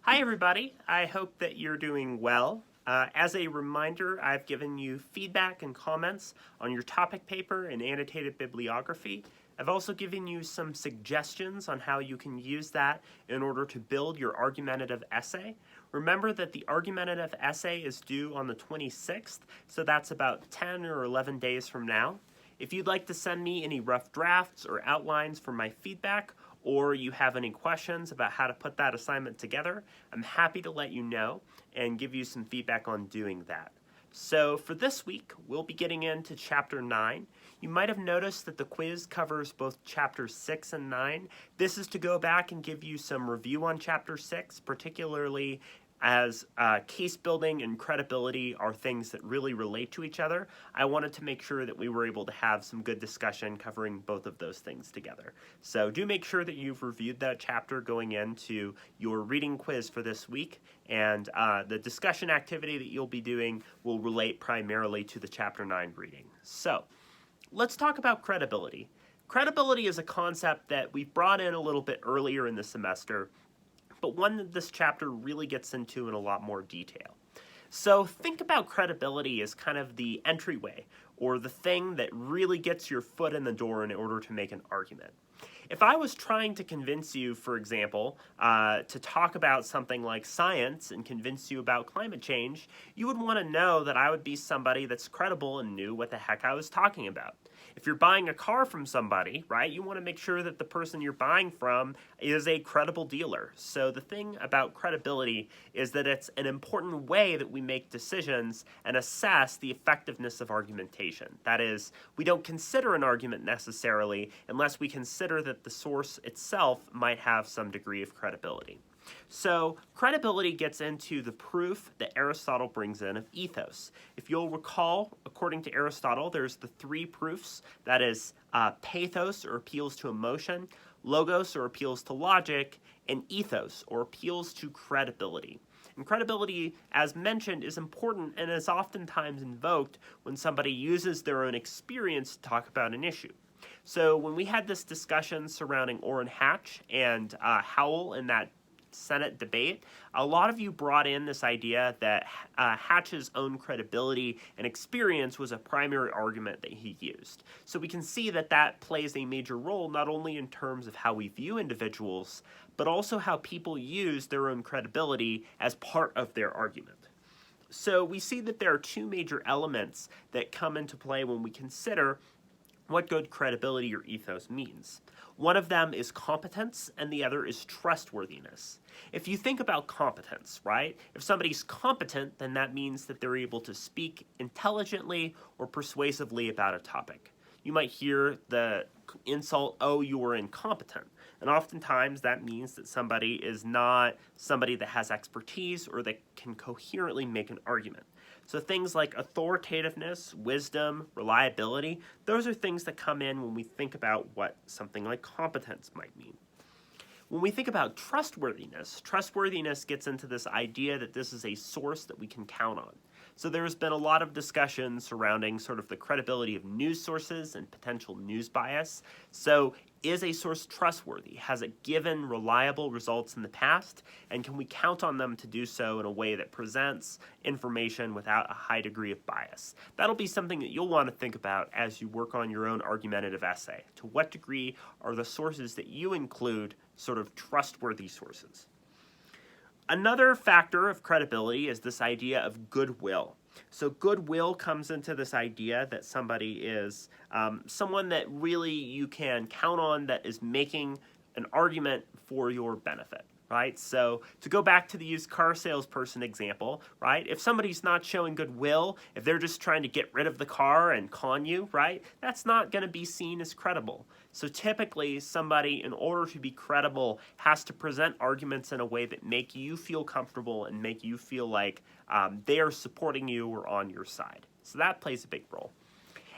Hi everybody, I hope that you're doing well. As a reminder, I've given you feedback and comments on your topic paper and annotated bibliography. I've also given you some suggestions on how you can use that in order to build your argumentative essay. Remember that the argumentative essay is due on the 26th, so that's about 10 or 11 days from now. If you'd like to send me any rough drafts or outlines for my feedback, or you have any questions about how to put that assignment together, I'm happy to let you know and give you some feedback on doing that. So for this week, we'll be getting into Chapter 9. You might have noticed that the quiz covers both Chapters 6 and 9. This is to go back and give you some review on Chapter 6, particularly as case building and credibility are things that really relate to each other. I wanted to make sure that we were able to have some good discussion covering both of those things together. So do make sure that you've reviewed that chapter going into your reading quiz for this week, and the discussion activity that you'll be doing will relate primarily to the Chapter 9 reading. So let's talk about credibility. Credibility is a concept that we brought in a little bit earlier in the semester, but one that this chapter really gets into in a lot more detail. So think about credibility as kind of the entryway, or the thing that really gets your foot in the door in order to make an argument. If I was trying to convince you, for example, to talk about something like science and convince you about climate change, you would want to know that I would be somebody that's credible and knew what the heck I was talking about. If you're buying a car from somebody, right, you want to make sure that the person you're buying from is a credible dealer. So the thing about credibility is that it's an important way that we make decisions and assess the effectiveness of argumentation. That is, we don't consider an argument necessarily unless we consider that the source itself might have some degree of credibility. So credibility gets into the proof that Aristotle brings in of ethos. If you'll recall, according to Aristotle, there's the three proofs. That is pathos, or appeals to emotion, logos, or appeals to logic, and ethos, or appeals to credibility. And credibility, as mentioned, is important and is oftentimes invoked when somebody uses their own experience to talk about an issue. So when we had this discussion surrounding Orrin Hatch and Howell in that Senate debate, a lot of you brought in this idea that Hatch's own credibility and experience was a primary argument that he used. So we can see that that plays a major role not only in terms of how we view individuals, but also how people use their own credibility as part of their argument. So we see that there are two major elements that come into play when we consider what good credibility or ethos means. One of them is competence, and the other is trustworthiness. If you think about competence, right? If somebody's competent, then that means that they're able to speak intelligently or persuasively about a topic. You might hear the insult, "Oh, you are incompetent." And oftentimes that means that somebody is not somebody that has expertise or that can coherently make an argument. So things like authoritativeness, wisdom, reliability, those are things that come in when we think about what something like competence might mean. When we think about trustworthiness, trustworthiness gets into this idea that this is a source that we can count on. So there's been a lot of discussion surrounding sort of the credibility of news sources and potential news bias. So is a source trustworthy? Has it given reliable results in the past? And can we count on them to do so in a way that presents information without a high degree of bias? That'll be something that you'll want to think about as you work on your own argumentative essay. To what degree are the sources that you include sort of trustworthy sources? Another factor of credibility is this idea of goodwill. So goodwill comes into this idea that somebody is someone that really you can count on that is making an argument for your benefit, right? So to go back to the used car salesperson example, right? If somebody's not showing goodwill, if they're just trying to get rid of the car and con you, right? That's not going to be seen as credible. So typically somebody, in order to be credible, has to present arguments in a way that make you feel comfortable and make you feel like they are supporting you or on your side. So that plays a big role.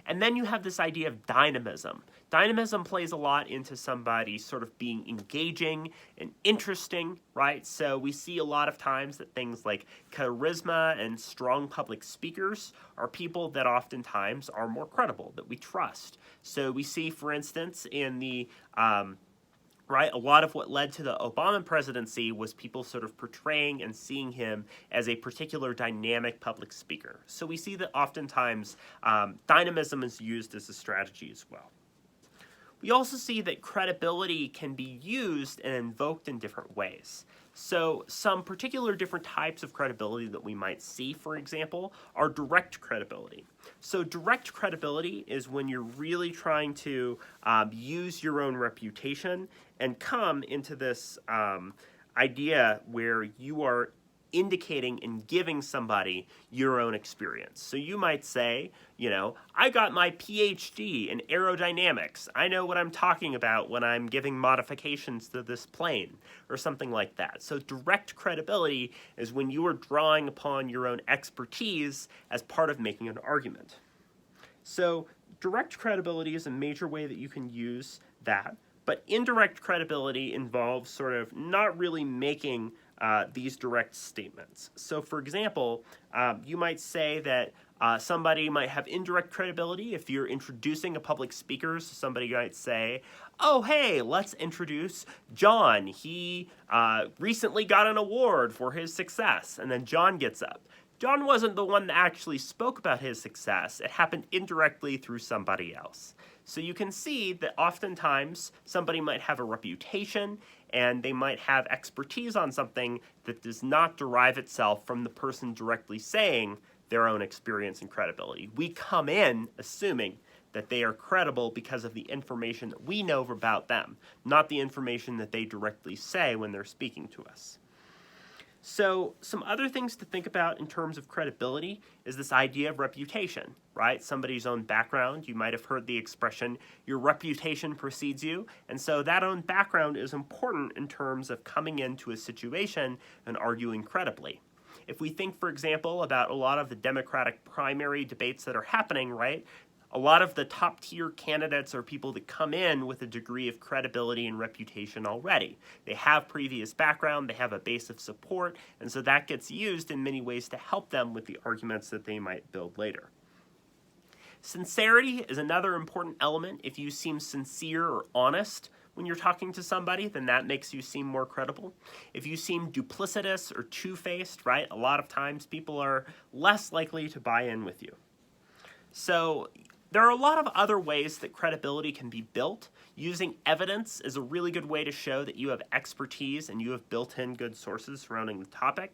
And then you have this idea of dynamism. Dynamism plays a lot into somebody sort of being engaging and interesting, right? So we see a lot of times that things like charisma and strong public speakers are people that oftentimes are more credible, that we trust. So we see, for instance, in the right? A lot of what led to the Obama presidency was people sort of portraying and seeing him as a particular dynamic public speaker. So we see that oftentimes dynamism is used as a strategy as well. We also see that credibility can be used and invoked in different ways. So some particular different types of credibility that we might see, for example, are direct credibility. So direct credibility is when you're really trying to use your own reputation and come into this idea where you are indicating and giving somebody your own experience. So you might say, you know, I got my PhD in aerodynamics. I know what I'm talking about when I'm giving modifications to this plane, or something like that. So direct credibility is when you are drawing upon your own expertise as part of making an argument. So direct credibility is a major way that you can use that, but indirect credibility involves sort of not really making these direct statements. So for example, you might say that somebody might have indirect credibility if you're introducing a public speaker. So somebody might say, oh, hey, let's introduce John. He recently got an award for his success. And then John gets up. John wasn't the one that actually spoke about his success. It happened indirectly through somebody else. So you can see that oftentimes somebody might have a reputation and they might have expertise on something that does not derive itself from the person directly saying their own experience and credibility. We come in assuming that they are credible because of the information that we know about them, not the information that they directly say when they're speaking to us. So some other things to think about in terms of credibility is this idea of reputation, right? Somebody's own background. You might have heard the expression, your reputation precedes you. And so that own background is important in terms of coming into a situation and arguing credibly. If we think, for example, about a lot of the Democratic primary debates that are happening, right? A lot of the top tier candidates are people that come in with a degree of credibility and reputation already. They have previous background, they have a base of support, and so that gets used in many ways to help them with the arguments that they might build later. Sincerity is another important element. If you seem sincere or honest when you're talking to somebody, then that makes you seem more credible. If you seem duplicitous or two-faced, right, a lot of times people are less likely to buy in with you. So there are a lot of other ways that credibility can be built. Using evidence is a really good way to show that you have expertise and you have built-in good sources surrounding the topic.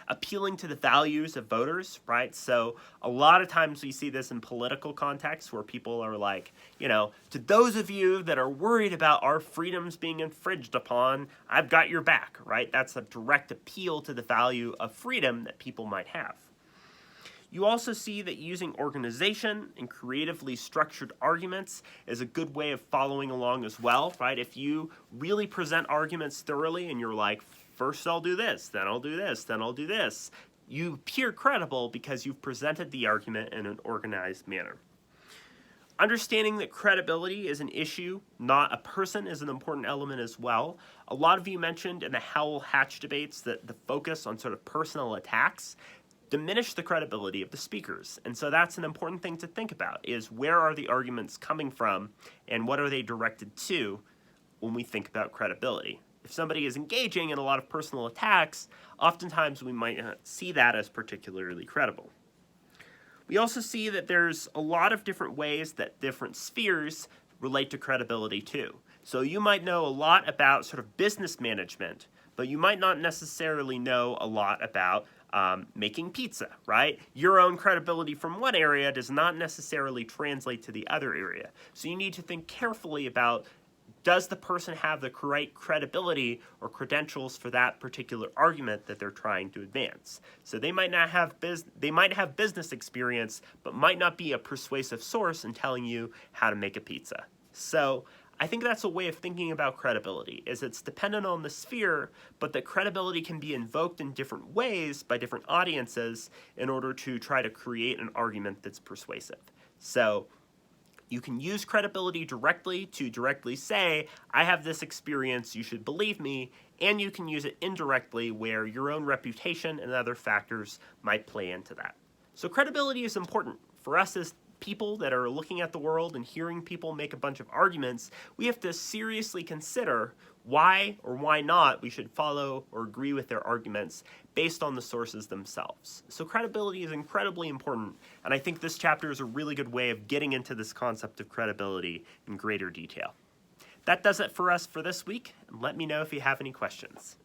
Appealing to the values of voters, right? So a lot of times we see this in political contexts where people are like, you know, to those of you that are worried about our freedoms being infringed upon, I've got your back, right? That's a direct appeal to the value of freedom that people might have. You also see that using organization and creatively structured arguments is a good way of following along as well, right? If you really present arguments thoroughly and you're like, first I'll do this, then I'll do this, then I'll do this, you appear credible because you've presented the argument in an organized manner. Understanding that credibility is an issue, not a person, is an important element as well. A lot of you mentioned in the Howell-Hatch debates that the focus on sort of personal attacks diminish the credibility of the speakers. And so that's an important thing to think about, is where are the arguments coming from and what are they directed to when we think about credibility. If somebody is engaging in a lot of personal attacks, oftentimes we might not see that as particularly credible. We also see that there's a lot of different ways that different spheres relate to credibility too. So you might know a lot about sort of business management, but you might not necessarily know a lot about making pizza, right? Your own credibility from one area does not necessarily translate to the other area. So you need to think carefully about, does the person have the correct credibility or credentials for that particular argument that they're trying to advance? So they might not have business experience, but might not be a persuasive source in telling you how to make a pizza. So I think that's a way of thinking about credibility, is it's dependent on the sphere, but that credibility can be invoked in different ways by different audiences in order to try to create an argument that's persuasive. So you can use credibility directly to directly say, I have this experience, you should believe me, and you can use it indirectly where your own reputation and other factors might play into that. So credibility is important for us as people that are looking at the world and hearing people make a bunch of arguments. We have to seriously consider why or why not we should follow or agree with their arguments based on the sources themselves. So credibility is incredibly important, and I think this chapter is a really good way of getting into this concept of credibility in greater detail. That does it for us for this week, and let me know if you have any questions.